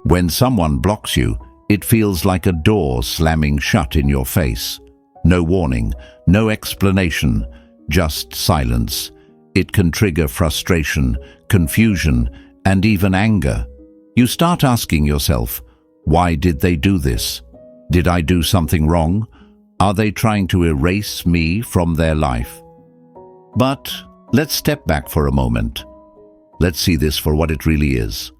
When someone blocks you, it feels like a door slamming shut in your face. No warning, no explanation, just silence. It can trigger frustration, confusion, and even anger. You start asking yourself, why did they do this? Did I do something wrong? Are they trying to erase me from their life? But let's step back for a moment. Let's see this for what it really is.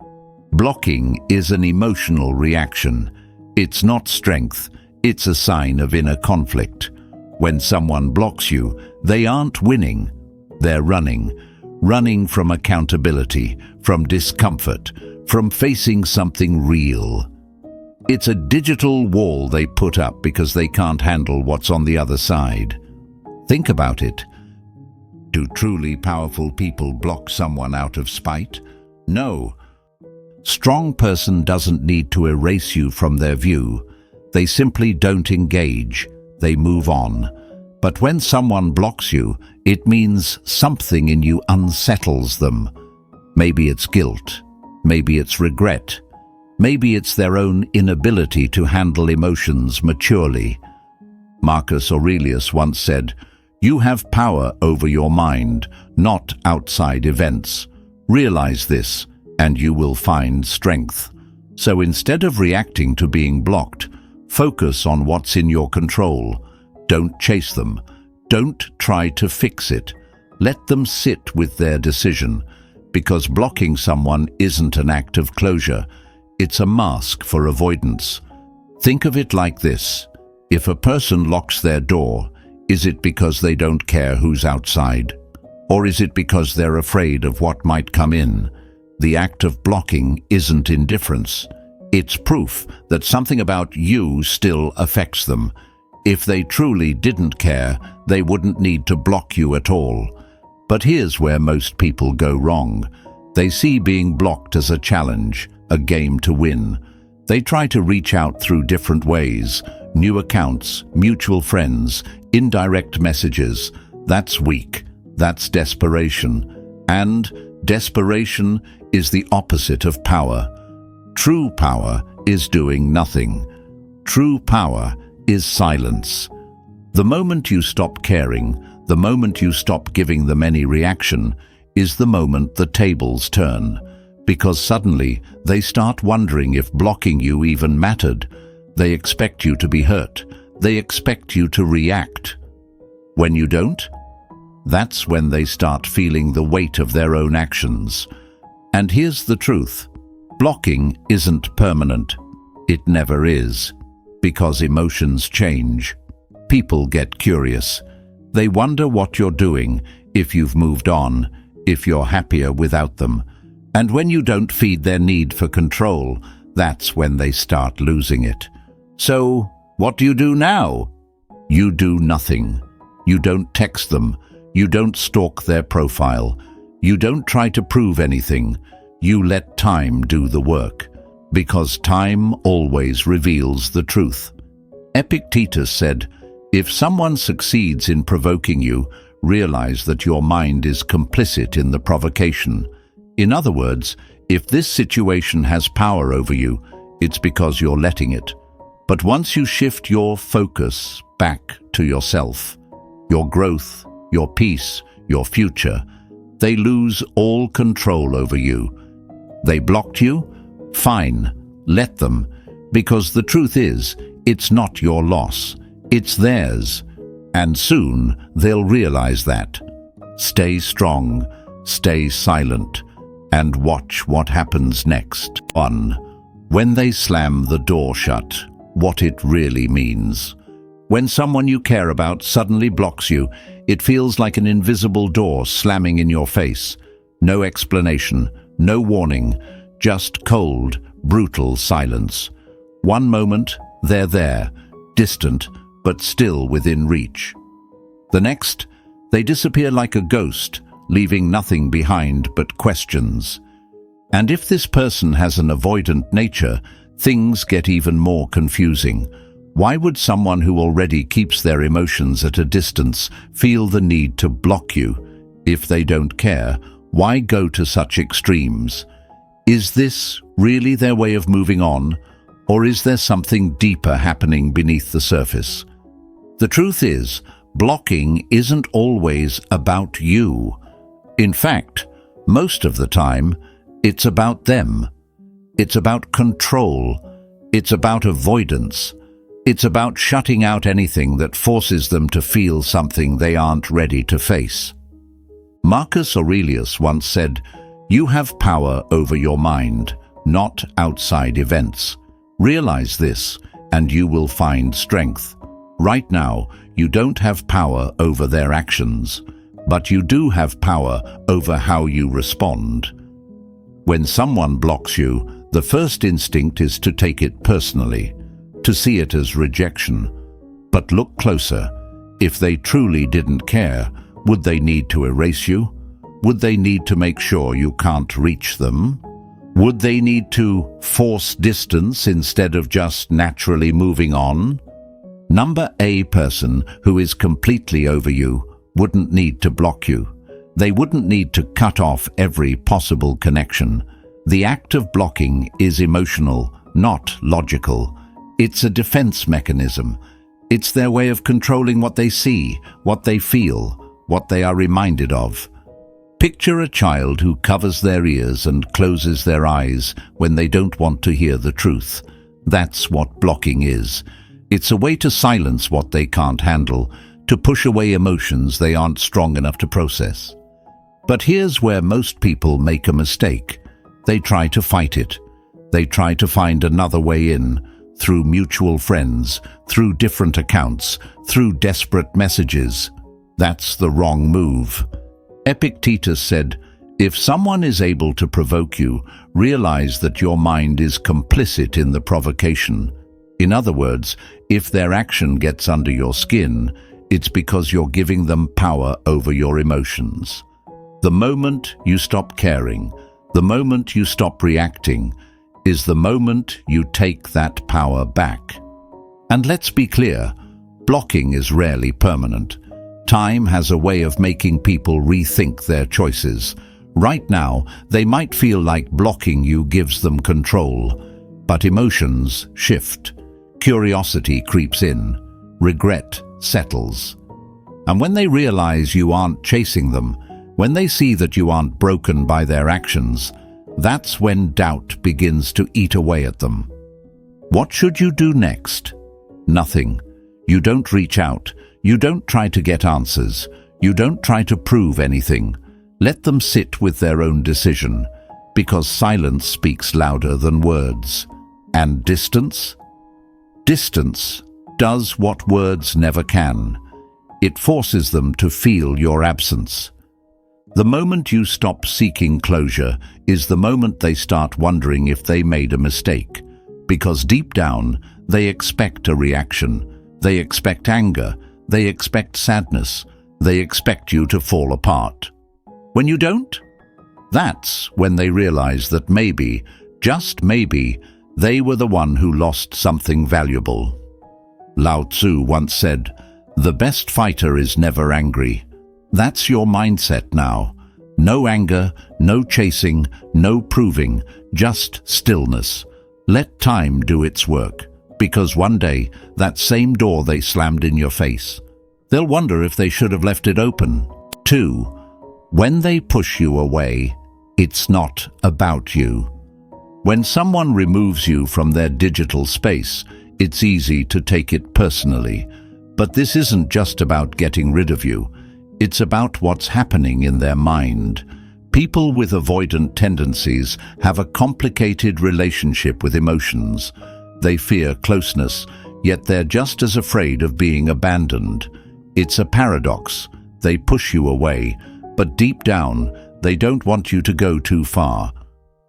Blocking is an emotional reaction. It's not strength, it's a sign of inner conflict. When someone blocks you, they aren't winning. They're running from accountability, from discomfort, from facing something real. It's a digital wall they put up because they can't handle what's on the other side. Think about it. Do truly powerful people block someone out of spite? No. Strong person doesn't need to erase you from their view. They simply don't engage. They move on. But when someone blocks you, it means something in you unsettles them. Maybe it's guilt. Maybe it's regret. Maybe it's their own inability to handle emotions maturely. Marcus Aurelius once said, "You have power over your mind, not outside events. Realize this, and you will find strength." So instead of reacting to being blocked, focus on what's in your control. Don't chase them. Don't try to fix it. Let them sit with their decision, because blocking someone isn't an act of closure. It's a mask for avoidance. Think of it like this. If a person locks their door, is it because they don't care who's outside? Or is it because they're afraid of what might come in? The act of blocking isn't indifference. It's proof that something about you still affects them. If they truly didn't care, they wouldn't need to block you at all. But here's where most people go wrong. They see being blocked as a challenge, a game to win. They try to reach out through different ways, new accounts, mutual friends, indirect messages. That's weak. That's desperation. And desperation is the opposite of power. True power is doing nothing. True power is silence. The moment you stop caring, the moment you stop giving them any reaction, is the moment the tables turn. Because suddenly they start wondering if blocking you even mattered. They expect you to be hurt. They expect you to react. When you don't, that's when they start feeling the weight of their own actions. And here's the truth. Blocking isn't permanent. It never is. Because emotions change. People get curious. They wonder what you're doing, if you've moved on, if you're happier without them. And when you don't feed their need for control, that's when they start losing it. So, what do you do now? You do nothing. You don't text them. You don't stalk their profile. You don't try to prove anything. You let time do the work. Because time always reveals the truth. Epictetus said, "If someone succeeds in provoking you, realize that your mind is complicit in the provocation." In other words, if this situation has power over you, it's because you're letting it. But once you shift your focus back to yourself, your growth, your peace, your future, they lose all control over you. They blocked you? Fine, let them. Because the truth is, it's not your loss, it's theirs. And soon they'll realize that. Stay strong, stay silent, and watch what happens next. 1. When they slam the door shut, what it really means. When someone you care about suddenly blocks you, it feels like an invisible door slamming in your face. No explanation, no warning, just cold, brutal silence. One moment, they're there, distant, but still within reach. The next, they disappear like a ghost, leaving nothing behind but questions. And if this person has an avoidant nature, things get even more confusing. Why would someone who already keeps their emotions at a distance feel the need to block you? If they don't care, why go to such extremes? Is this really their way of moving on, or is there something deeper happening beneath the surface? The truth is, blocking isn't always about you. In fact, most of the time, it's about them. It's about control. It's about avoidance. It's about shutting out anything that forces them to feel something they aren't ready to face. Marcus Aurelius once said, "You have power over your mind, not outside events. Realize this, and you will find strength." Right now, you don't have power over their actions, but you do have power over how you respond. When someone blocks you, the first instinct is to take it personally, to see it as rejection. But look closer. If they truly didn't care, would they need to erase you? Would they need to make sure you can't reach them? Would they need to force distance instead of just naturally moving on? Number A person who is completely over you wouldn't need to block you. They wouldn't need to cut off every possible connection. The act of blocking is emotional, not logical. It's a defense mechanism. It's their way of controlling what they see, what they feel, what they are reminded of. Picture a child who covers their ears and closes their eyes when they don't want to hear the truth. That's what blocking is. It's a way to silence what they can't handle, to push away emotions they aren't strong enough to process. But here's where most people make a mistake. They try to fight it. They try to find another way in, through mutual friends, through different accounts, through desperate messages. That's the wrong move. Epictetus said, "If someone is able to provoke you, realize that your mind is complicit in the provocation." In other words, if their action gets under your skin, it's because you're giving them power over your emotions. The moment you stop caring, the moment you stop reacting, is the moment you take that power back. And let's be clear, blocking is rarely permanent. Time has a way of making people rethink their choices. Right now, they might feel like blocking you gives them control, but emotions shift. Curiosity creeps in. Regret settles. And when they realize you aren't chasing them, when they see that you aren't broken by their actions, that's when doubt begins to eat away at them. What should you do next? Nothing. You don't reach out. You don't try to get answers. You don't try to prove anything. Let them sit with their own decision, because silence speaks louder than words. And distance? Distance does what words never can. It forces them to feel your absence. The moment you stop seeking closure is the moment they start wondering if they made a mistake, because deep down they expect a reaction. They expect anger. They expect sadness. They expect you to fall apart. When you don't, that's when they realize that maybe, just maybe, they were the one who lost something valuable. Lao Tzu once said, "The best fighter is never angry." That's your mindset now. No anger, no chasing, no proving, just stillness. Let time do its work, because one day, that same door they slammed in your face, they'll wonder if they should have left it open. 2. When they push you away, it's not about you. When someone removes you from their digital space, it's easy to take it personally. But this isn't just about getting rid of you. It's about what's happening in their mind. People with avoidant tendencies have a complicated relationship with emotions. They fear closeness, yet they're just as afraid of being abandoned. It's a paradox. They push you away, but deep down, they don't want you to go too far.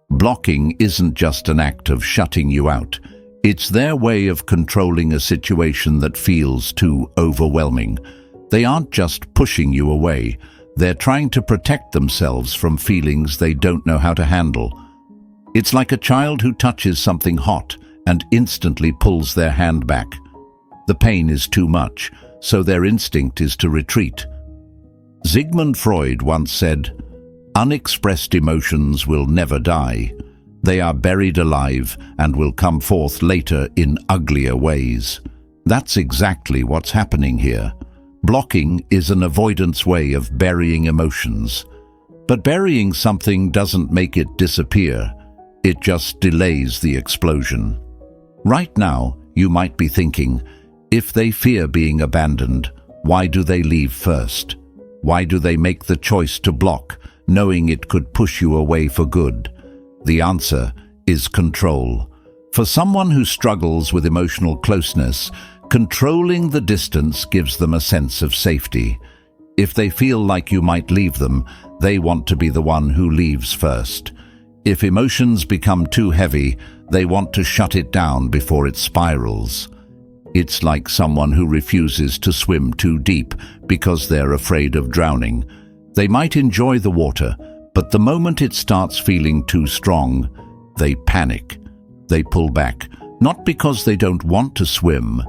Blocking isn't just an act of shutting you out. It's their way of controlling a situation that feels too overwhelming. They aren't just pushing you away. They're trying to protect themselves from feelings they don't know how to handle. It's like a child who touches something hot and instantly pulls their hand back. The pain is too much, so their instinct is to retreat. Sigmund Freud once said, "Unexpressed emotions will never die. They are buried alive and will come forth later in uglier ways. That's exactly what's happening here. Blocking is an avoidance way of burying emotions. But burying something doesn't make it disappear. It just delays the explosion. Right now, you might be thinking, if they fear being abandoned, why do they leave first? Why do they make the choice to block, knowing it could push you away for good? The answer is control. For someone who struggles with emotional closeness, controlling the distance gives them a sense of safety. If they feel like you might leave them, they want to be the one who leaves first. If emotions become too heavy, they want to shut it down before it spirals. It's like someone who refuses to swim too deep because they're afraid of drowning. They might enjoy the water, but the moment it starts feeling too strong, they panic. They pull back, not because they don't want to swim,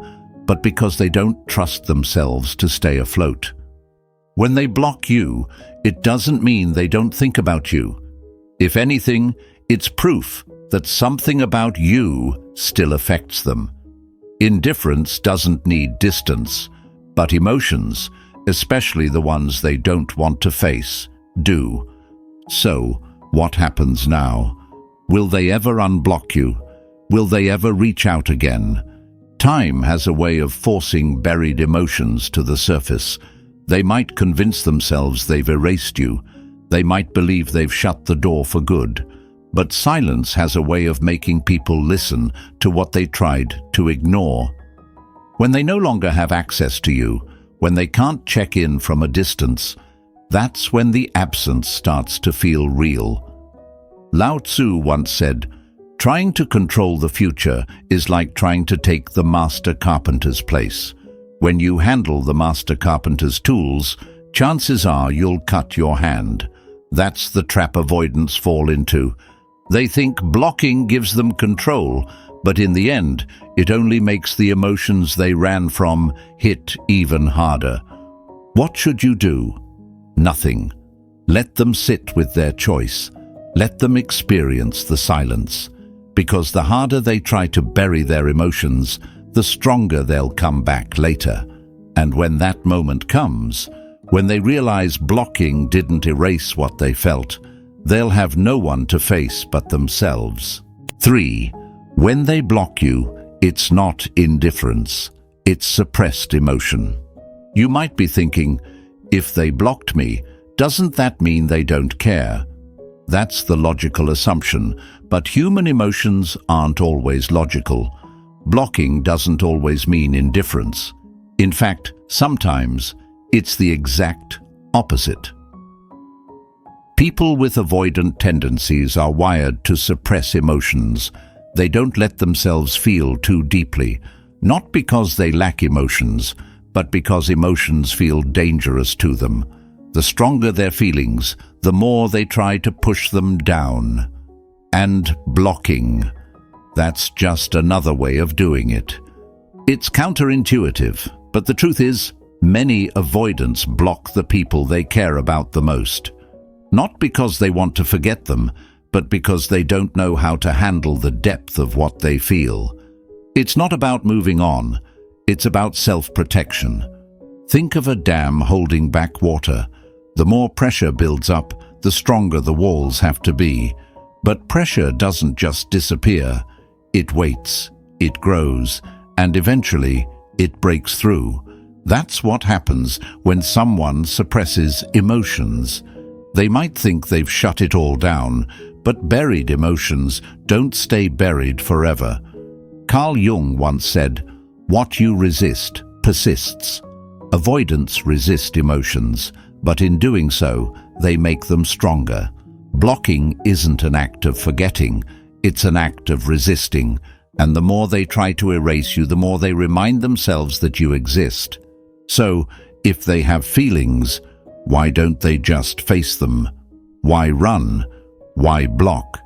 but because they don't trust themselves to stay afloat. When they block you, it doesn't mean they don't think about you. If anything, it's proof that something about you still affects them. Indifference doesn't need distance, but emotions, especially the ones they don't want to face, do. So, what happens now? Will they ever unblock you? Will they ever reach out again? Time has a way of forcing buried emotions to the surface. They might convince themselves they've erased you. They might believe they've shut the door for good. But silence has a way of making people listen to what they tried to ignore. When they no longer have access to you, when they can't check in from a distance, that's when the absence starts to feel real. Lao Tzu once said, "Trying to control the future is like trying to take the master carpenter's place. When you handle the master carpenter's tools, chances are you'll cut your hand." That's the trap avoidance fall into. They think blocking gives them control, but in the end, it only makes the emotions they ran from hit even harder. What should you do? Nothing. Let them sit with their choice. Let them experience the silence. Because the harder they try to bury their emotions, the stronger they'll come back later. And when that moment comes, when they realize blocking didn't erase what they felt, they'll have no one to face but themselves. 3. When they block you, it's not indifference, it's suppressed emotion. You might be thinking, if they blocked me, doesn't that mean they don't care? That's the logical assumption, but human emotions aren't always logical. Blocking doesn't always mean indifference. In fact, sometimes it's the exact opposite. People with avoidant tendencies are wired to suppress emotions. They don't let themselves feel too deeply, not because they lack emotions, but because emotions feel dangerous to them. The stronger their feelings, the more they try to push them down. And blocking, that's just another way of doing it. It's counterintuitive, but the truth is, many avoidants block the people they care about the most. Not because they want to forget them, but because they don't know how to handle the depth of what they feel. It's not about moving on, it's about self-protection. Think of a dam holding back water. The more pressure builds up, the stronger the walls have to be. But pressure doesn't just disappear. It waits, it grows, and eventually it breaks through. That's what happens when someone suppresses emotions. They might think they've shut it all down, but buried emotions don't stay buried forever. Carl Jung once said, "What you resist persists." Avoidants resist emotions, but in doing so, they make them stronger. Blocking isn't an act of forgetting, it's an act of resisting, and the more they try to erase you, the more they remind themselves that you exist. So, if they have feelings, why don't they just face them? Why run? Why block?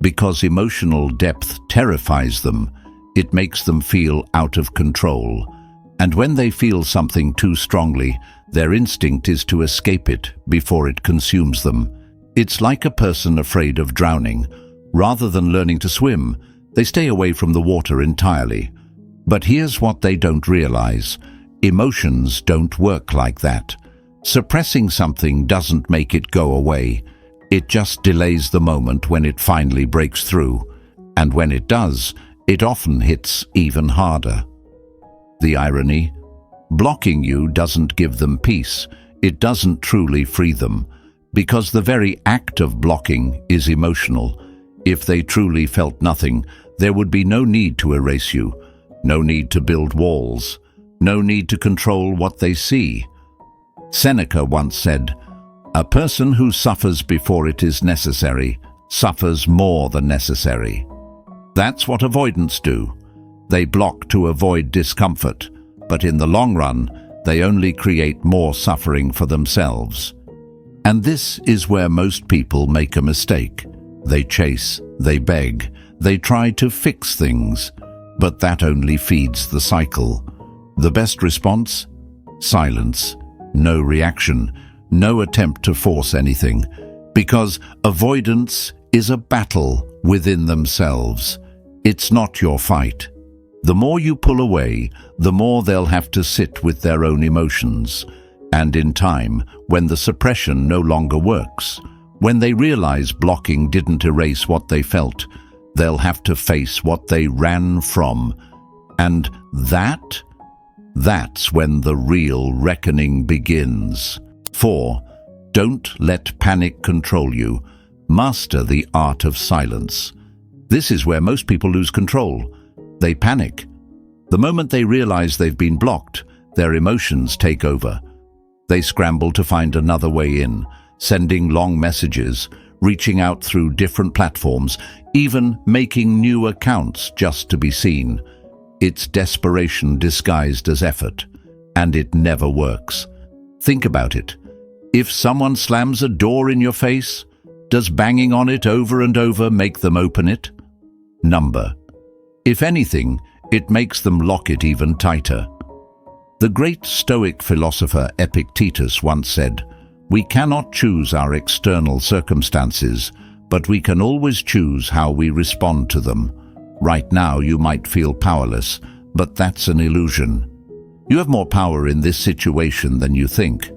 Because emotional depth terrifies them. It makes them feel out of control. And when they feel something too strongly, their instinct is to escape it before it consumes them. It's like a person afraid of drowning. Rather than learning to swim, they stay away from the water entirely. But here's what they don't realize. Emotions don't work like that. Suppressing something doesn't make it go away. It just delays the moment when it finally breaks through. And when it does, it often hits even harder. The irony? Blocking you doesn't give them peace. It doesn't truly free them. Because the very act of blocking is emotional. If they truly felt nothing, there would be no need to erase you. No need to build walls. No need to control what they see. Seneca once said, "A person who suffers before it is necessary suffers more than necessary." That's what avoidance do. They block to avoid discomfort, but in the long run, they only create more suffering for themselves. And this is where most people make a mistake. They chase, they beg, they try to fix things, but that only feeds the cycle. The best response? Silence. No reaction. No attempt to force anything. Because avoidance is a battle within themselves. It's not your fight. The more you pull away, the more they'll have to sit with their own emotions. And in time, when the suppression no longer works, when they realize blocking didn't erase what they felt, they'll have to face what they ran from. And that's when the real reckoning begins. 4. Don't let panic control you. Master the art of silence. This is where most people lose control. They panic. The moment they realize they've been blocked, their emotions take over. They scramble to find another way in, sending long messages, reaching out through different platforms, even making new accounts just to be seen. It's desperation disguised as effort, and it never works. Think about it. If someone slams a door in your face, does banging on it over and over make them open it? Number. If anything, it makes them lock it even tighter. The great Stoic philosopher Epictetus once said, "We cannot choose our external circumstances, but we can always choose how we respond to them. Right now you might feel powerless, but that's an illusion. You have more power in this situation than you think."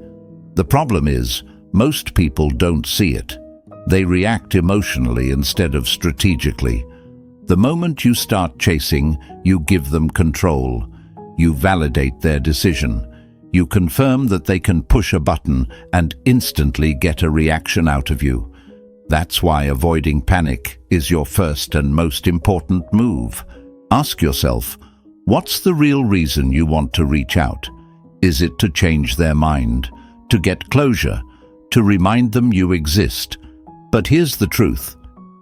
The problem is, most people don't see it. They react emotionally instead of strategically. The moment you start chasing, you give them control. You validate their decision. You confirm that they can push a button and instantly get a reaction out of you. That's why avoiding panic is your first and most important move. Ask yourself, what's the real reason you want to reach out? Is it to change their mind? To get closure? To remind them you exist? But here's the truth.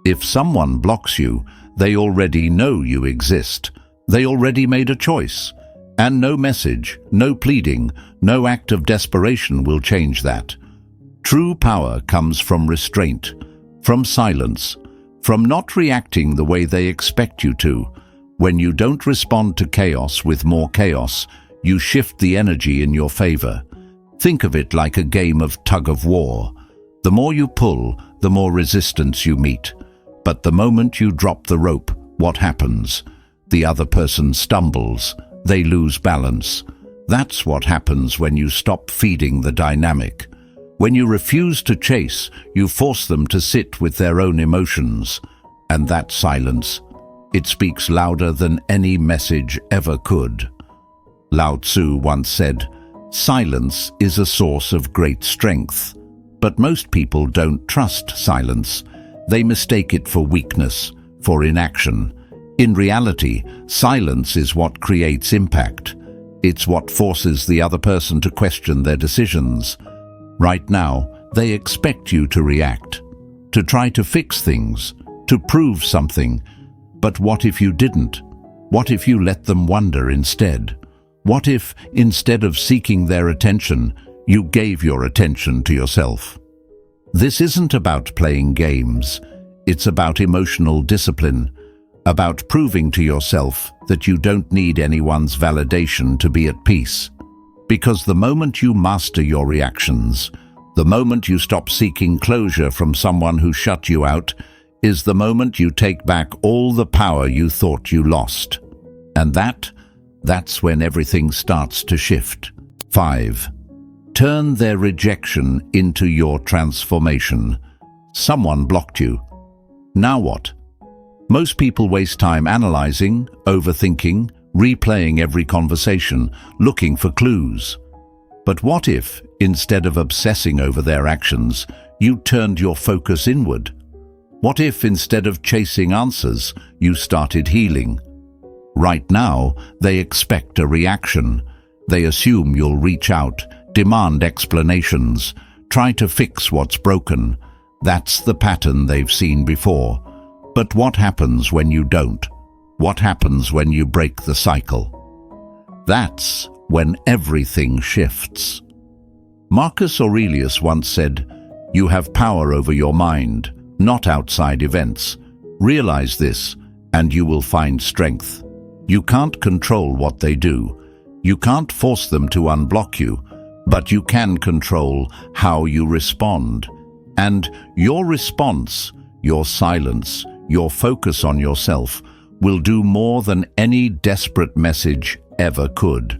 If someone blocks you, they already know you exist. They already made a choice. And no message, no pleading, no act of desperation will change that. True power comes from restraint, from silence, from not reacting the way they expect you to. When you don't respond to chaos with more chaos, you shift the energy in your favor. Think of it like a game of tug-of-war. The more you pull, the more resistance you meet. But the moment you drop the rope, what happens? The other person stumbles. They lose balance. That's what happens when you stop feeding the dynamic. When you refuse to chase, you force them to sit with their own emotions. And that silence, it speaks louder than any message ever could. Lao Tzu once said, "Silence is a source of great strength." But most people don't trust silence. They mistake it for weakness, for inaction. In reality, silence is what creates impact. It's what forces the other person to question their decisions. Right now, they expect you to react, to try to fix things, to prove something. But what if you didn't? What if you let them wonder instead? What if, instead of seeking their attention, you gave your attention to yourself? This isn't about playing games. It's about emotional discipline, about proving to yourself that you don't need anyone's validation to be at peace. Because the moment you master your reactions, the moment you stop seeking closure from someone who shut you out, is the moment you take back all the power you thought you lost. And that's when everything starts to shift. 5. Turn their rejection into your transformation. Someone blocked you. Now what? Most people waste time analyzing, overthinking, replaying every conversation, looking for clues. But what if, instead of obsessing over their actions, you turned your focus inward? What if, instead of chasing answers, you started healing? Right now, they expect a reaction. They assume you'll reach out, demand explanations, try to fix what's broken. That's the pattern they've seen before. But what happens when you don't? What happens when you break the cycle? That's when everything shifts. Marcus Aurelius once said, "You have power over your mind, not outside events. Realize this, and you will find strength." You can't control what they do. You can't force them to unblock you, but you can control how you respond. And your response, your silence, your focus on yourself will do more than any desperate message ever could.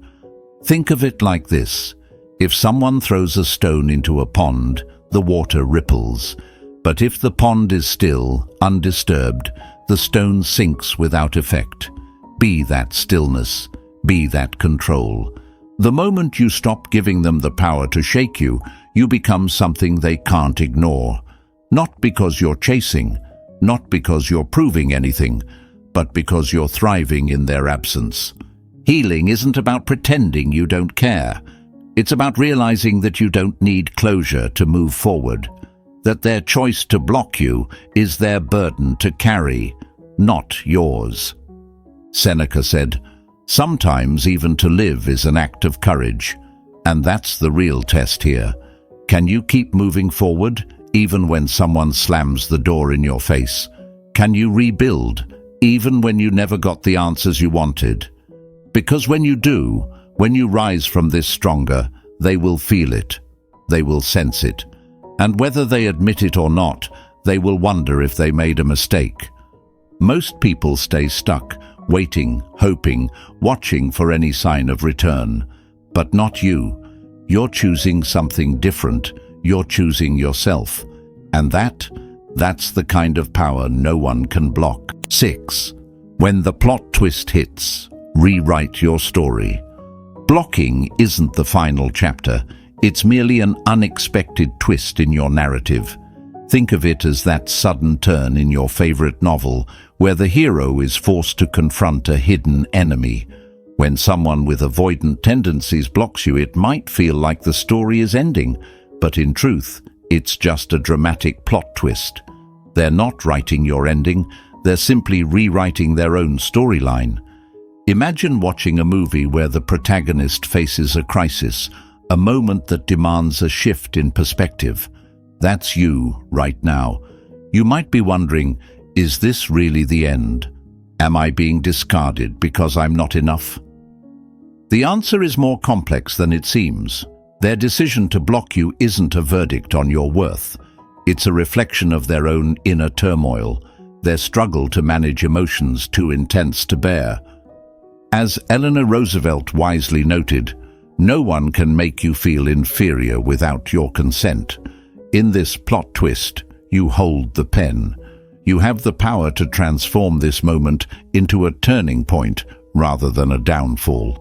Think of it like this. If someone throws a stone into a pond, the water ripples. But if the pond is still, undisturbed, the stone sinks without effect. Be that stillness, be that control. The moment you stop giving them the power to shake you, you become something they can't ignore. Not because you're chasing, not because you're proving anything, but because you're thriving in their absence. Healing isn't about pretending you don't care. It's about realizing that you don't need closure to move forward, that their choice to block you is their burden to carry, not yours. Seneca said, "Sometimes even to live is an act of courage." And that's the real test here. Can you keep moving forward, even when someone slams the door in your face? Can you rebuild, even when you never got the answers you wanted? Because when you do, when you rise from this stronger, they will feel it. They will sense it. And whether they admit it or not, they will wonder if they made a mistake. Most people stay stuck, waiting, hoping, watching for any sign of return. But not you. You're choosing something different. You're choosing yourself. And that's the kind of power no one can block. 6. When the plot twist hits, rewrite your story. Blocking isn't the final chapter. It's merely an unexpected twist in your narrative. Think of it as that sudden turn in your favorite novel where the hero is forced to confront a hidden enemy. When someone with avoidant tendencies blocks you, it might feel like the story is ending, but in truth, it's just a dramatic plot twist. They're not writing your ending, they're simply rewriting their own storyline. Imagine watching a movie where the protagonist faces a crisis, a moment that demands a shift in perspective. That's you right now. You might be wondering, is this really the end? Am I being discarded because I'm not enough? The answer is more complex than it seems. Their decision to block you isn't a verdict on your worth. It's a reflection of their own inner turmoil, their struggle to manage emotions too intense to bear. As Eleanor Roosevelt wisely noted, no one can make you feel inferior without your consent. In this plot twist, you hold the pen. You have the power to transform this moment into a turning point rather than a downfall.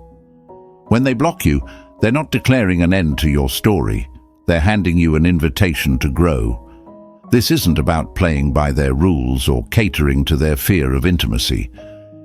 When they block you, they're not declaring an end to your story. They're handing you an invitation to grow. This isn't about playing by their rules or catering to their fear of intimacy.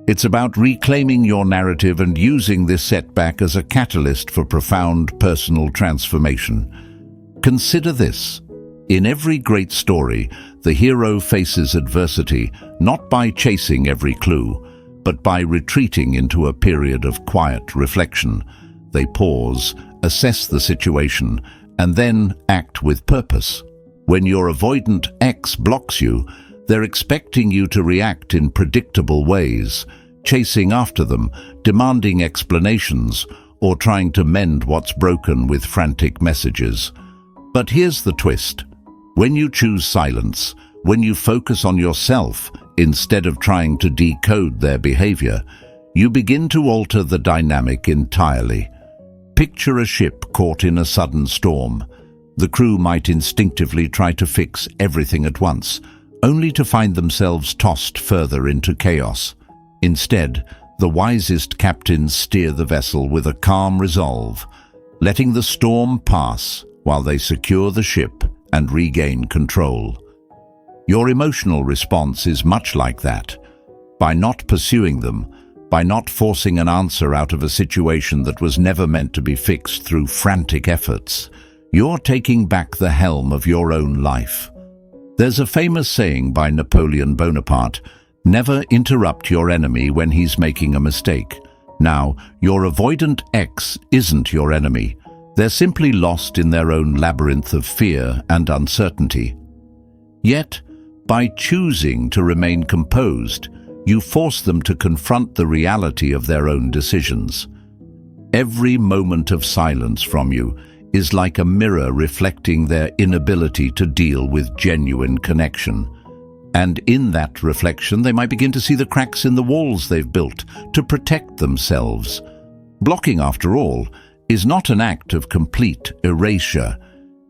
It's about reclaiming your narrative and using this setback as a catalyst for profound personal transformation. Consider this. In every great story, the hero faces adversity not by chasing every clue, but by retreating into a period of quiet reflection. They pause, assess the situation, and then act with purpose. When your avoidant ex blocks you, they're expecting you to react in predictable ways, chasing after them, demanding explanations, or trying to mend what's broken with frantic messages. But here's the twist. When you choose silence, When you focus on yourself instead of trying to decode their behavior, you begin to alter the dynamic entirely. Picture a ship caught in a sudden storm. The crew might instinctively try to fix everything at once, only to find themselves tossed further into chaos. Instead, the wisest captains steer the vessel with a calm resolve, letting the storm pass while they secure the ship and regain control. Your emotional response is much like that. By not pursuing them, by not forcing an answer out of a situation that was never meant to be fixed through frantic efforts, you're taking back the helm of your own life. There's a famous saying by Napoleon Bonaparte, "Never interrupt your enemy when he's making a mistake." Now, your avoidant ex isn't your enemy. They're simply lost in their own labyrinth of fear and uncertainty. Yet, by choosing to remain composed, you force them to confront the reality of their own decisions. Every moment of silence from you is like a mirror reflecting their inability to deal with genuine connection. And in that reflection, they might begin to see the cracks in the walls they've built to protect themselves. Blocking, after all, is not an act of complete erasure.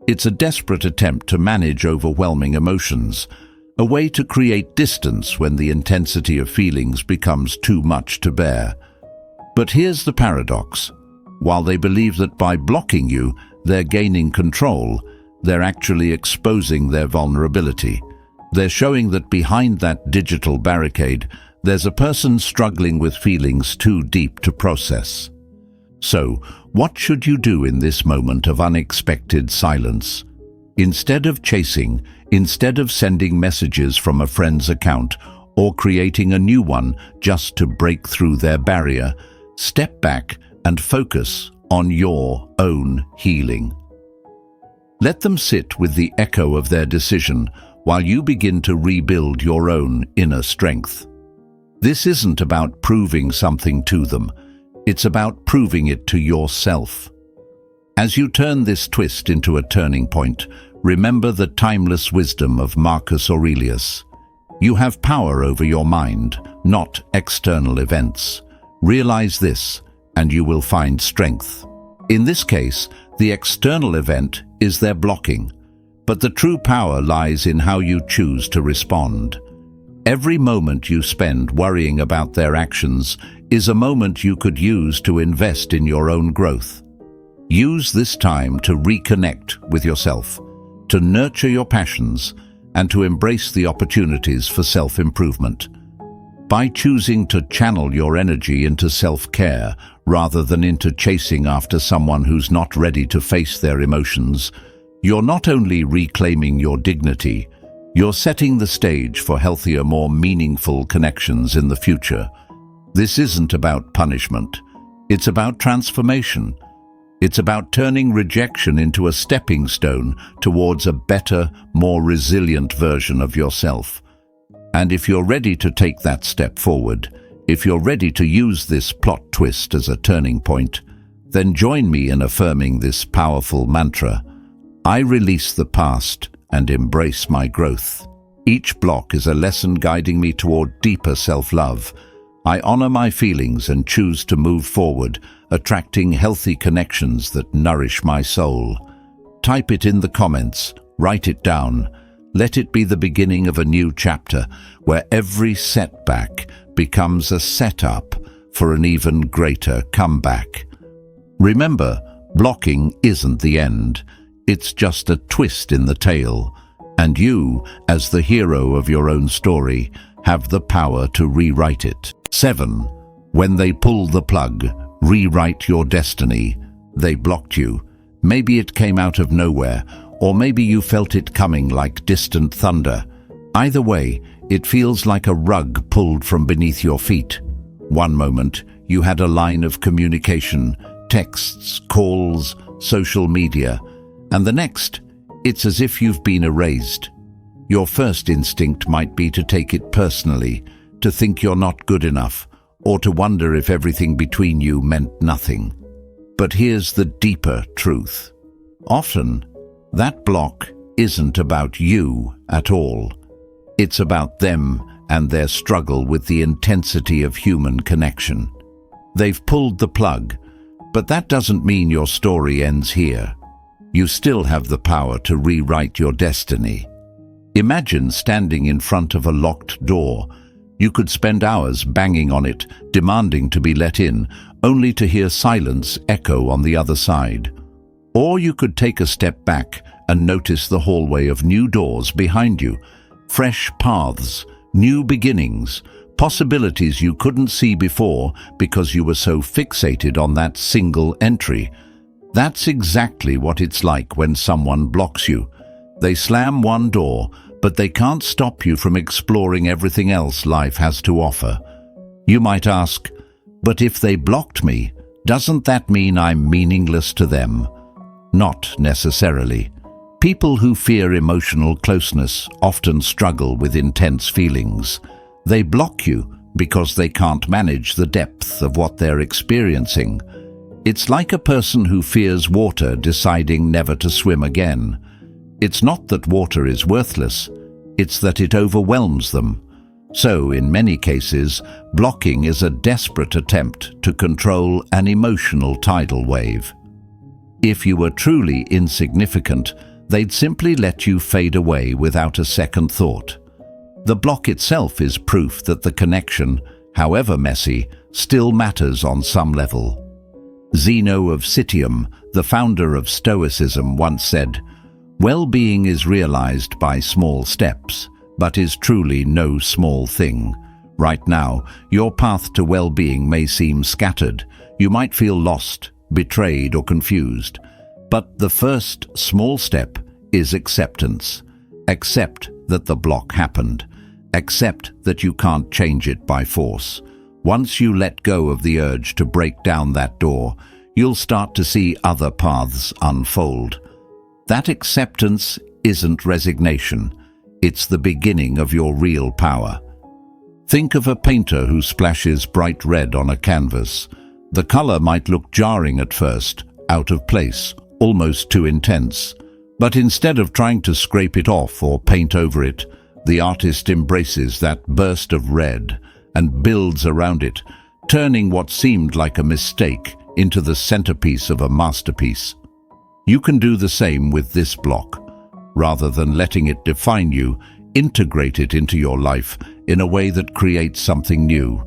It's a desperate attempt to manage overwhelming emotions, a way to create distance when the intensity of feelings becomes too much to bear. But here's the paradox. While they believe that by blocking you, they're gaining control, they're actually exposing their vulnerability. They're showing that behind that digital barricade, there's a person struggling with feelings too deep to process. So, what should you do in this moment of unexpected silence? Instead of chasing, instead of sending messages from a friend's account or creating a new one just to break through their barrier, step back and focus on your own healing. Let them sit with the echo of their decision while you begin to rebuild your own inner strength. This isn't about proving something to them. It's about proving it to yourself. As you turn this twist into a turning point, remember the timeless wisdom of Marcus Aurelius. You have power over your mind, not external events. Realize this, and you will find strength. In this case, the external event is their blocking, but the true power lies in how you choose to respond. Every moment you spend worrying about their actions is a moment you could use to invest in your own growth. Use this time to reconnect with yourself, to nurture your passions, and to embrace the opportunities for self-improvement. By choosing to channel your energy into self-care rather than into chasing after someone who's not ready to face their emotions, you're not only reclaiming your dignity, you're setting the stage for healthier, more meaningful connections in the future. This isn't about punishment. It's about transformation. It's about turning rejection into a stepping stone towards a better, more resilient version of yourself. And if you're ready to take that step forward, if you're ready to use this plot twist as a turning point, then join me in affirming this powerful mantra. I release the past and embrace my growth. Each block is a lesson guiding me toward deeper self-love. I honor my feelings and choose to move forward, attracting healthy connections that nourish my soul. Type it in the comments, write it down. Let it be the beginning of a new chapter where every setback becomes a setup for an even greater comeback. Remember, blocking isn't the end. It's just a twist in the tale. And you, as the hero of your own story, have the power to rewrite it. 7. When they pull the plug, rewrite your destiny. They blocked you. Maybe it came out of nowhere, or maybe you felt it coming like distant thunder. Either way, it feels like a rug pulled from beneath your feet. One moment, you had a line of communication, texts, calls, social media, and the next, it's as if you've been erased. Your first instinct might be to take it personally, to think you're not good enough, or to wonder if everything between you meant nothing. But here's the deeper truth. Often, that block isn't about you at all. It's about them and their struggle with the intensity of human connection. They've pulled the plug, but that doesn't mean your story ends here. You still have the power to rewrite your destiny. Imagine standing in front of a locked door. You could spend hours banging on it, demanding to be let in, only to hear silence echo on the other side. Or you could take a step back and notice the hallway of new doors behind you, fresh paths, new beginnings, possibilities you couldn't see before because you were so fixated on that single entry. That's exactly what it's like when someone blocks you. They slam one door, but they can't stop you from exploring everything else life has to offer. You might ask, but if they blocked me, doesn't that mean I'm meaningless to them? Not necessarily. People who fear emotional closeness often struggle with intense feelings. They block you because they can't manage the depth of what they're experiencing. It's like a person who fears water deciding never to swim again. It's not that water is worthless, it's that it overwhelms them. So, in many cases, blocking is a desperate attempt to control an emotional tidal wave. If you were truly insignificant, they'd simply let you fade away without a second thought. The block itself is proof that the connection, however messy, still matters on some level. Zeno of Citium, the founder of Stoicism, once said, "Well-being is realized by small steps, but is truly no small thing." Right now, your path to well-being may seem scattered. You might feel lost, betrayed, or confused. But the first small step is acceptance. Accept that the block happened. Accept that you can't change it by force. Once you let go of the urge to break down that door, you'll start to see other paths unfold. That acceptance isn't resignation. It's the beginning of your real power. Think of a painter who splashes bright red on a canvas. The color might look jarring at first, out of place, almost too intense. But instead of trying to scrape it off or paint over it, the artist embraces that burst of red and builds around it, turning what seemed like a mistake into the centerpiece of a masterpiece. You can do the same with this block. Rather than letting it define you, integrate it into your life in a way that creates something new.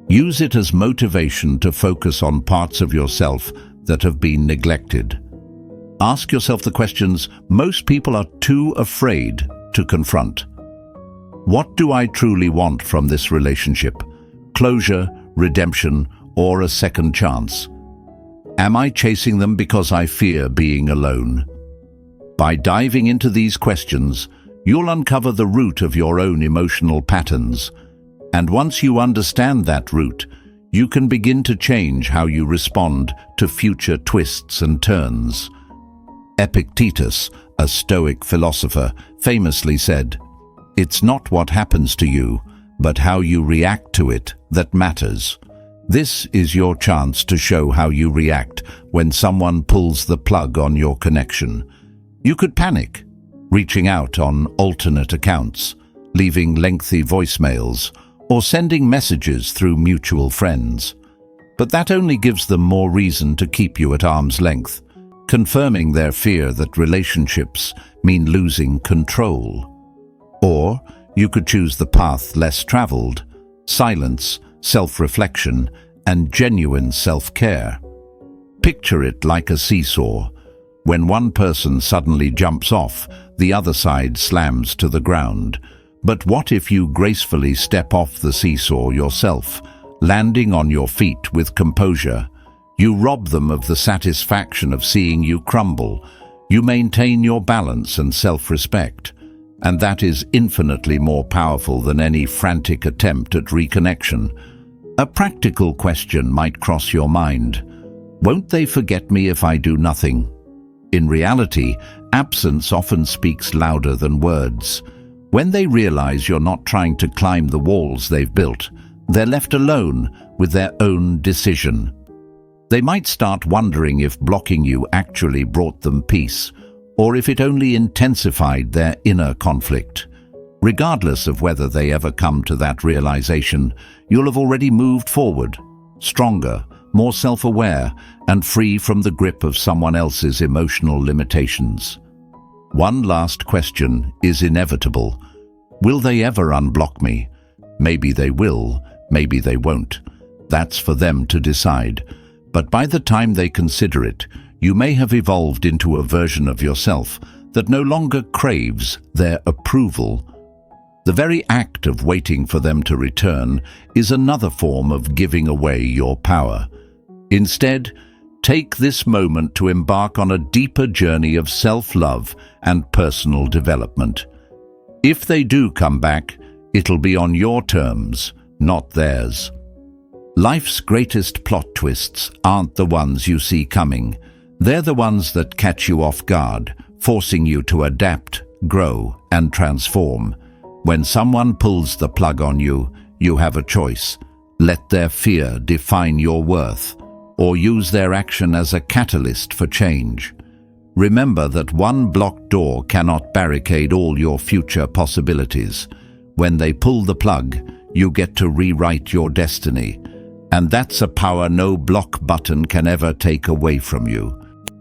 Use it as motivation to focus on parts of yourself that have been neglected. Ask yourself the questions most people are too afraid to confront. What do I truly want from this relationship? Closure, redemption, or a second chance? Am I chasing them because I fear being alone? By diving into these questions, you'll uncover the root of your own emotional patterns. And once you understand that root, you can begin to change how you respond to future twists and turns. Epictetus, a Stoic philosopher, famously said, "It's not what happens to you, but how you react to it that matters." This is your chance to show how you react when someone pulls the plug on your connection. You could panic, reaching out on alternate accounts, leaving lengthy voicemails, or sending messages through mutual friends. But that only gives them more reason to keep you at arm's length, confirming their fear that relationships mean losing control. Or you could choose the path less traveled: silence, self-reflection, and genuine self-care. Picture it like a seesaw. When one person suddenly jumps off, the other side slams to the ground. But what if you gracefully step off the seesaw yourself, landing on your feet with composure? You rob them of the satisfaction of seeing you crumble. You maintain your balance and self-respect. And that is infinitely more powerful than any frantic attempt at reconnection. A practical question might cross your mind. Won't they forget me if I do nothing? In reality, absence often speaks louder than words. When they realize you're not trying to climb the walls they've built, they're left alone with their own decision. They might start wondering if blocking you actually brought them peace, or if it only intensified their inner conflict. Regardless of whether they ever come to that realization, you'll have already moved forward, stronger, more self-aware, and free from the grip of someone else's emotional limitations. One last question is inevitable. Will they ever unblock me? Maybe they will, maybe they won't. That's for them to decide. But by the time they consider it, you may have evolved into a version of yourself that no longer craves their approval. The very act of waiting for them to return is another form of giving away your power. Instead, take this moment to embark on a deeper journey of self-love and personal development. If they do come back, it'll be on your terms, not theirs. Life's greatest plot twists aren't the ones you see coming. They're the ones that catch you off guard, forcing you to adapt, grow, and transform. When someone pulls the plug on you, you have a choice. Let their fear define your worth, or use their action as a catalyst for change. Remember that one blocked door cannot barricade all your future possibilities. When they pull the plug, you get to rewrite your destiny. And that's a power no block button can ever take away from you.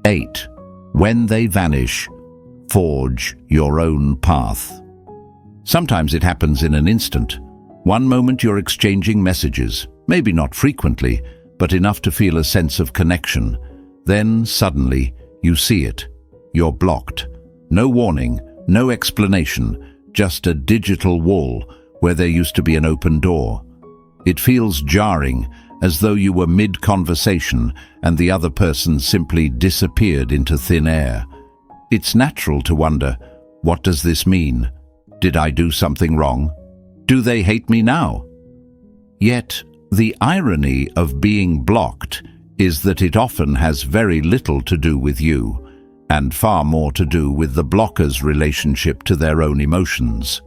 8. When they vanish, forge your own path. Sometimes it happens in an instant. One moment you're exchanging messages, maybe not frequently, but enough to feel a sense of connection. Then, suddenly, you see it. You're blocked. No warning, no explanation, just a digital wall where there used to be an open door. It feels jarring, as though you were mid-conversation and the other person simply disappeared into thin air. It's natural to wonder, what does this mean? Did I do something wrong? Do they hate me now? Yet, the irony of being blocked is that it often has very little to do with you, and far more to do with the blocker's relationship to their own emotions.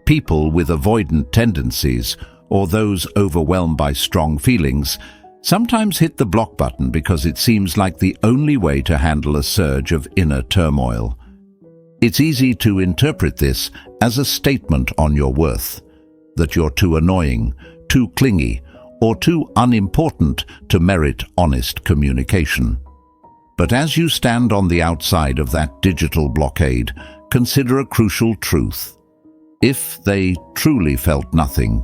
People with avoidant tendencies, or those overwhelmed by strong feelings, sometimes hit the block button because it seems like the only way to handle a surge of inner turmoil. It's easy to interpret this as a statement on your worth, that you're too annoying, too clingy, or too unimportant to merit honest communication. But as you stand on the outside of that digital blockade, consider a crucial truth. If they truly felt nothing,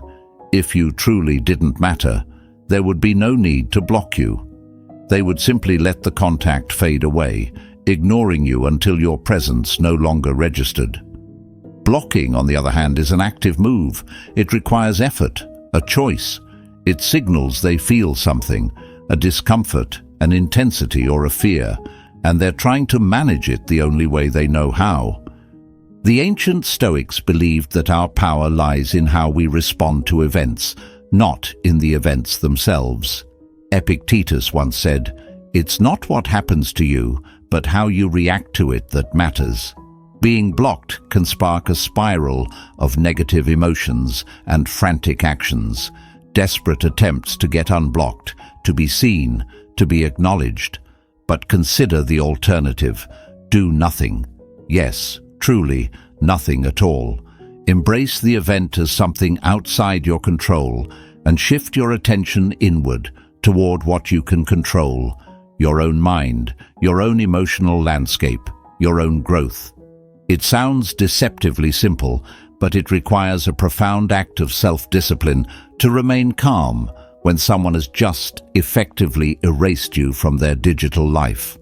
if you truly didn't matter, there would be no need to block you. They would simply let the contact fade away, ignoring you until your presence no longer registered. Blocking, on the other hand, is an active move. It requires effort, a choice. It signals they feel something, a discomfort, an intensity, or a fear, and they're trying to manage it the only way they know how. The ancient Stoics believed that our power lies in how we respond to events, not in the events themselves. Epictetus once said, "It's not what happens to you, but how you react to it that matters." Being blocked can spark a spiral of negative emotions and frantic actions, desperate attempts to get unblocked, to be seen, to be acknowledged. But consider the alternative. Do nothing. Yes, truly, nothing at all. Embrace the event as something outside your control and shift your attention inward toward what you can control: your own mind, your own emotional landscape, your own growth. It sounds deceptively simple, but it requires a profound act of self-discipline to remain calm when someone has just effectively erased you from their digital life.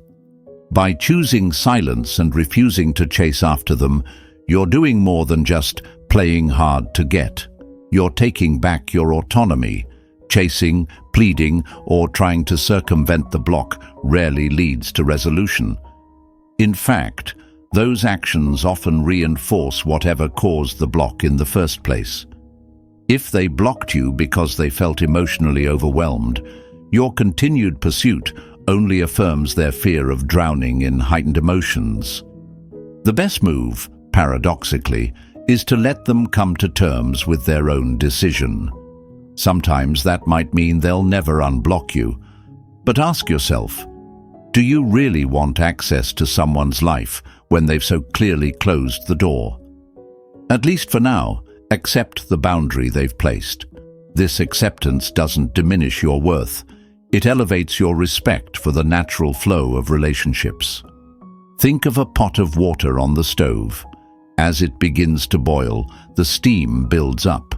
By choosing silence and refusing to chase after them, you're doing more than just playing hard to get. You're taking back your autonomy. Chasing, pleading, or trying to circumvent the block rarely leads to resolution. In fact, those actions often reinforce whatever caused the block in the first place. If they blocked you because they felt emotionally overwhelmed, your continued pursuit only affirms their fear of drowning in heightened emotions. The best move, paradoxically, is to let them come to terms with their own decision. Sometimes that might mean they'll never unblock you. But ask yourself, do you really want access to someone's life when they've so clearly closed the door? At least for now, accept the boundary they've placed. This acceptance doesn't diminish your worth. It elevates your respect for the natural flow of relationships. Think of a pot of water on the stove. As it begins to boil, the steam builds up.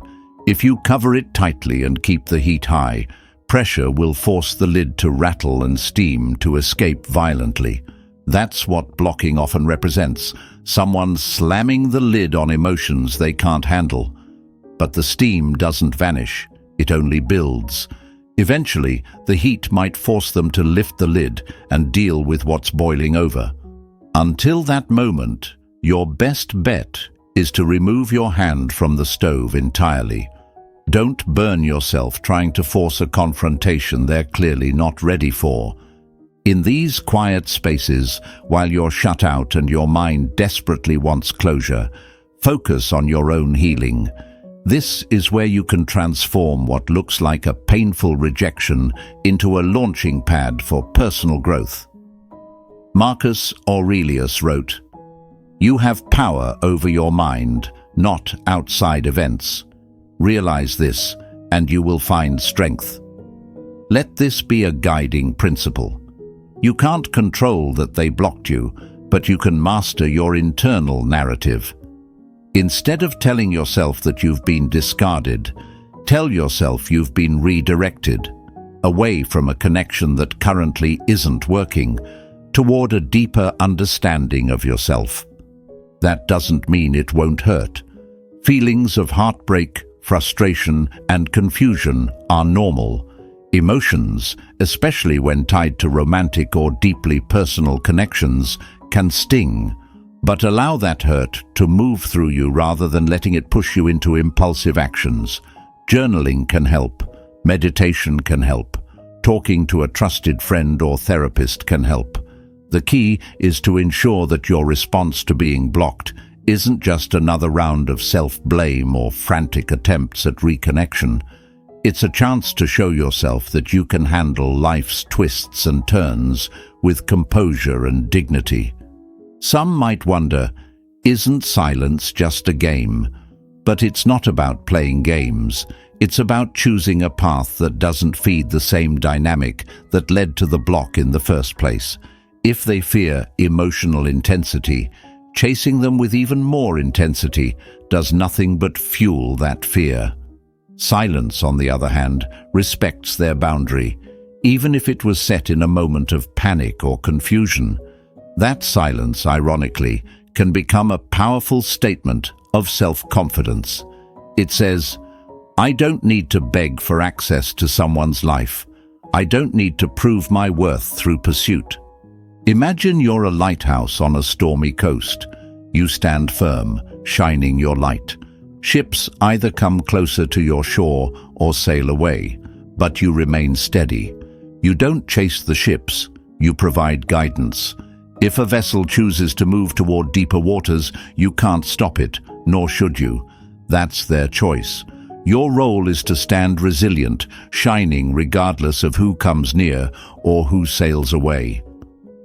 If you cover it tightly and keep the heat high, pressure will force the lid to rattle and steam to escape violently. That's what blocking often represents, someone slamming the lid on emotions they can't handle. But the steam doesn't vanish, it only builds. Eventually, the heat might force them to lift the lid and deal with what's boiling over. Until that moment, your best bet is to remove your hand from the stove entirely. Don't burn yourself trying to force a confrontation they're clearly not ready for. In these quiet spaces, while you're shut out and your mind desperately wants closure, focus on your own healing. This is where you can transform what looks like a painful rejection into a launching pad for personal growth. Marcus Aurelius wrote, "You have power over your mind, not outside events. Realize this, and you will find strength." Let this be a guiding principle. You can't control that they blocked you, but you can master your internal narrative. Instead of telling yourself that you've been discarded, tell yourself you've been redirected, away from a connection that currently isn't working, toward a deeper understanding of yourself. That doesn't mean it won't hurt. Feelings of heartbreak, frustration, and confusion are normal. Emotions, especially when tied to romantic or deeply personal connections, can sting, but allow that hurt to move through you rather than letting it push you into impulsive actions. Journaling can help. Meditation can help. Talking to a trusted friend or therapist can help. The key is to ensure that your response to being blocked isn't just another round of self-blame or frantic attempts at reconnection. It's a chance to show yourself that you can handle life's twists and turns with composure and dignity. Some might wonder, isn't silence just a game? But it's not about playing games. It's about choosing a path that doesn't feed the same dynamic that led to the block in the first place. If they fear emotional intensity, chasing them with even more intensity does nothing but fuel that fear. Silence, on the other hand, respects their boundary, even if it was set in a moment of panic or confusion. That silence, ironically, can become a powerful statement of self-confidence. It says, "I don't need to beg for access to someone's life. I don't need to prove my worth through pursuit." Imagine you're a lighthouse on a stormy coast. You stand firm, shining your light. Ships either come closer to your shore or sail away, but you remain steady. You don't chase the ships, you provide guidance. If a vessel chooses to move toward deeper waters, you can't stop it, nor should you. That's their choice. Your role is to stand resilient, shining regardless of who comes near or who sails away.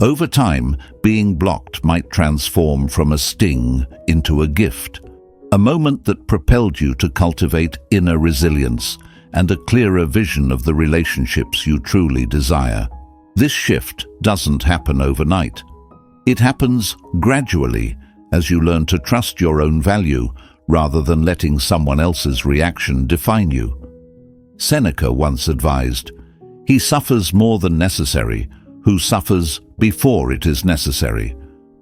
Over time, being blocked might transform from a sting into a gift. A moment that propelled you to cultivate inner resilience and a clearer vision of the relationships you truly desire. This shift doesn't happen overnight. It happens gradually as you learn to trust your own value rather than letting someone else's reaction define you. Seneca once advised, "He suffers more than necessary who suffers before it is necessary."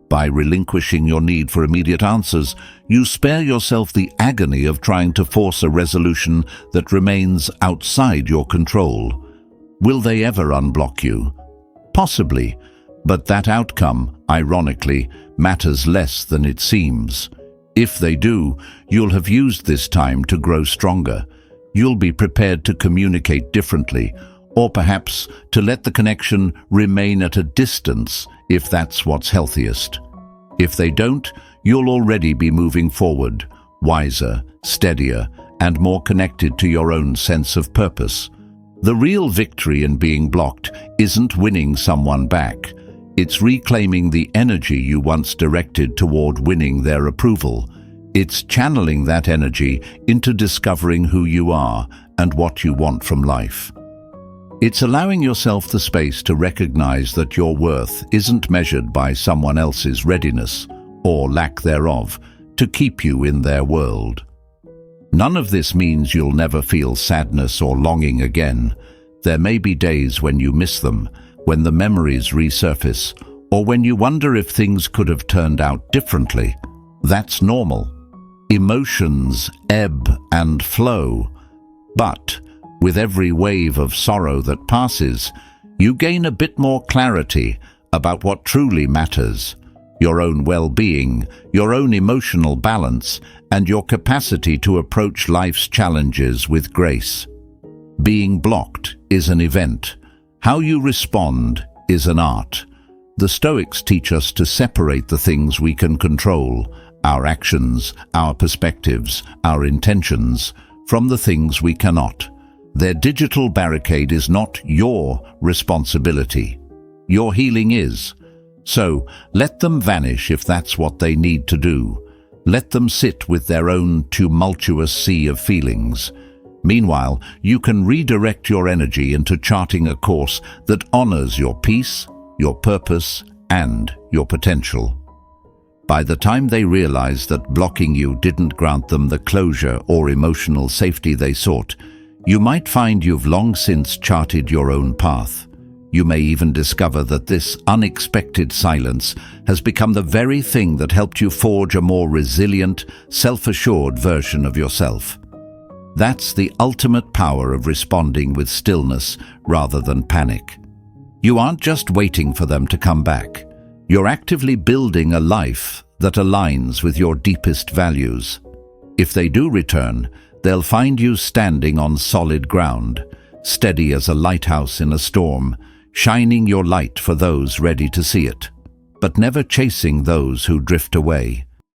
By relinquishing your need for immediate answers, you spare yourself the agony of trying to force a resolution that remains outside your control. Will they ever unblock you? Possibly, but that outcome, ironically, matters less than it seems. If they do, you'll have used this time to grow stronger. You'll be prepared to communicate differently, or perhaps to let the connection remain at a distance if that's what's healthiest. If they don't, you'll already be moving forward, wiser, steadier, and more connected to your own sense of purpose. The real victory in being blocked isn't winning someone back. It's reclaiming the energy you once directed toward winning their approval. It's channeling that energy into discovering who you are and what you want from life. It's allowing yourself the space to recognize that your worth isn't measured by someone else's readiness or lack thereof to keep you in their world. None of this means you'll never feel sadness or longing again. There may be days when you miss them, when the memories resurface, or when you wonder if things could have turned out differently. That's normal. Emotions ebb and flow, but with every wave of sorrow that passes, you gain a bit more clarity about what truly matters: your own well-being, your own emotional balance, and your capacity to approach life's challenges with grace. Being blocked is an event. How you respond is an art. The Stoics teach us to separate the things we can control, our actions, our perspectives, our intentions, from the things we cannot. Their digital barricade is not your responsibility. Your healing is. So let them vanish if that's what they need to do. Let them sit with their own tumultuous sea of feelings. Meanwhile, you can redirect your energy into charting a course that honors your peace, your purpose, and your potential. By the time they realize that blocking you didn't grant them the closure or emotional safety they sought, you might find you've long since charted your own path. You may even discover that this unexpected silence has become the very thing that helped you forge a more resilient, self-assured version of yourself. That's the ultimate power of responding with stillness rather than panic. You aren't just waiting for them to come back. You're actively building a life that aligns with your deepest values. If they do return, they'll find you standing on solid ground, steady as a lighthouse in a storm, shining your light for those ready to see it, but never chasing those who drift away.